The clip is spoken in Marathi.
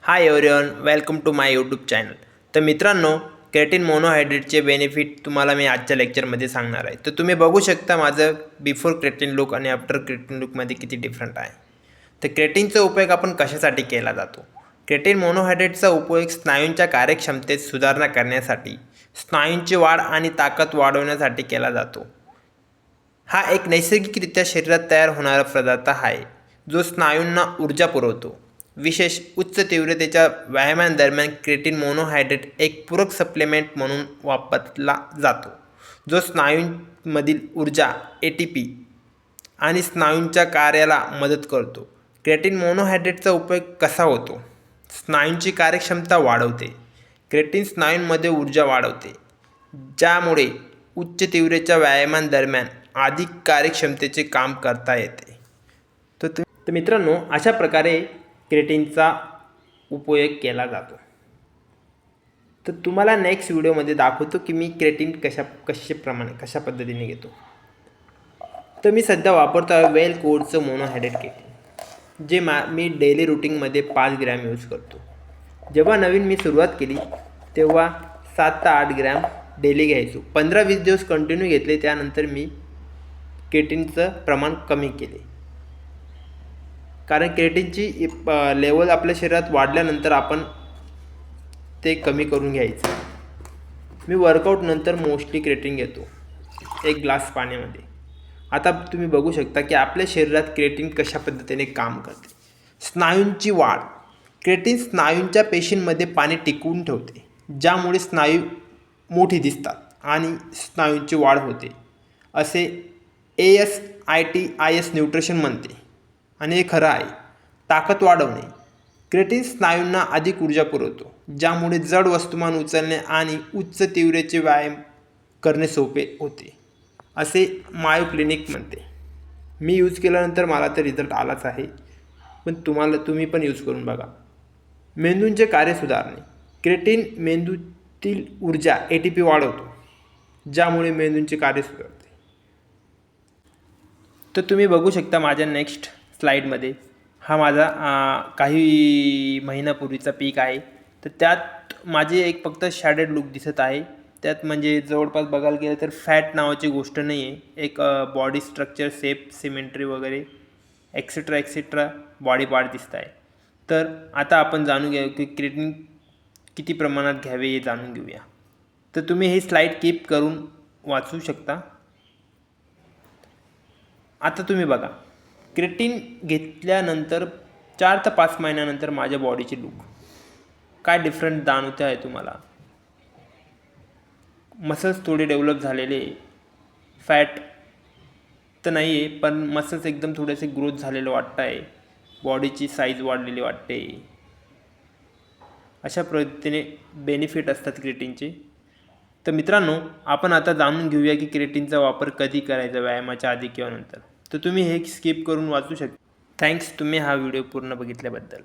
High everyone, welcome to my YouTube channel. तर मित्रांनो, क्रेटिन मोनोहायड्रेटचे बेनिफिट तुम्हाला मी आजच्या लेक्चरमध्ये सांगणार आहे. तर तुम्ही बघू शकता माझं बिफोर क्रेटिन लुक आणि आफ्टर क्रेटिन लुकमध्ये किती डिफरंट आहे. तर क्रेटिनचा उपयोग आपण कशासाठी केला जातो? क्रेटिन मोनोहायड्रेटचा उपयोग स्नायूंच्या कार्यक्षमतेत सुधारणा करण्यासाठी, स्नायूंची वाढ आणि ताकद वाढवण्यासाठी केला जातो. हा एक नैसर्गिकरित्या शरीरात तयार होणारा पदार्थ आहे जो स्नायूंना ऊर्जा पुरवतो. विशेष उच्च तीव्रतेच्या व्यायामांदरम्यान क्रेटिन मोनोहायड्रेट एक पूरक सप्लिमेंट म्हणून वापरला जातो, जो स्नायूंमधील ऊर्जा ATP आणि स्नायूंच्या कार्याला मदत करतो. क्रेटिन मोनोहायड्रेटचा उपयोग कसा होतो? स्नायूंची कार्यक्षमता वाढवते. क्रेटिन स्नायूंमध्ये ऊर्जा वाढवते, ज्यामुळे उच्च तीव्रतेच्या व्यायामांदरम्यान अधिक कार्यक्षमतेचे काम करता येते. तर मित्रांनो, अशा प्रकारे क्रेटिनचा उपयोग केला जातो. तर तुम्हाला नेक्स्ट व्हिडिओमध्ये दाखवतो की मी क्रेटिन कशा पद्धतीने घेतो. तर मी सध्या वापरतो आहे वेल कोडचं मोनोहायड्रेट क्रेटिन, जे मी डेली रुटीनमध्ये 5 ग्रॅम यूज करतो. जेव्हा नवीन मी सुरुवात केली तेव्हा 7 ते 8 ग्रॅम डेली घ्यायचो. 15-20 दिवस कंटिन्यू घेतले, त्यानंतर मी क्रेटिनचं प्रमाण कमी केले. कारण क्रेटिनची लेवल आपल्या शरीरात वाढल्यानंतर आपण ते कमी करून घ्यायचं. मी वर्कआउटनंतर मोस्टली क्रेटिन घेतो 1 ग्लास पाण्यामध्ये. आता तुम्ही बघू शकता की आपल्या शरीरात क्रेटिन कशा पद्धतीने काम करते. स्नायूंची वाढ. क्रेटिन स्नायूंच्या पेशींमध्ये पाणी टिकवून ठेवते, ज्यामुळे स्नायू मोठी दिसतात आणि स्नायूंची वाढ होते, असे ASITIS न्यूट्रिशन म्हणते. आणि हे खरं आहे. ताकद वाढवणे. क्रेटिन स्नायूंना अधिक ऊर्जा पुरवतो, ज्यामुळे जड वस्तुमान उचलणे आणि उच्च तीव्रतेचे व्यायाम करणे सोपे होते, असे मायो क्लिनिक म्हणते. मी यूज केल्यानंतर मला तर रिझल्ट आलाच आहे, पण तुम्ही पण यूज करून बघा. मेंदूंचे कार्य सुधारणे. क्रेटिन मेंदूतील ऊर्जा ATP वाढवतो, ज्यामुळे मेंदूंचे कार्य सुधारते. तर तुम्ही बघू शकता माझ्या नेक्स्ट स्लाईडमध्ये हा माझा काही महिन्यापूर्वीचा पीक आहे. तर त्यात माझे एक फक्त शॅडेड लुक दिसत आहे. त्यात म्हणजे जवळपास बघायला गेलं तर फॅट नावाची गोष्ट नाही आहे. एक बॉडी स्ट्रक्चर, शेप, सिमेट्री वगैरे एक्सेट्रा बॉडी पार्ट दिसत आहे. तर आता आपण जाणून घेऊ की क्रेटिन किती प्रमाणात घ्यावे हे जाणून घेऊया. तर तुम्ही ही स्लाईड कीप करून वाचू शकता. आता तुम्ही बघा, क्रेटिन घेतल्यानंतर 4 ते 5 महिन्यानंतर माझ्या बॉडीची लुक काय डिफरंट जाणवते आहे तुम्हाला. मसल्स थोडे डेव्हलप झालेले, फॅट तर नाही आहे, पण मसल्स एकदम थोडेसे ग्रोथ झालेलं वाटतं आहे. बॉडीची साईज वाढलेली वाटते. अशा पद्धतीने बेनिफिट असतात क्रेटिनचे. तर मित्रांनो, आपण आता जाणून घेऊया की क्रेटिनचा वापर कधी करायचा, व्यायामाच्या आधी किंवा नंतर. तर तुम्ही हे स्किप करून वाचू शकता. थँक्स तुम्ही हा व्हिडिओ पूर्ण बघितल्याबद्दल.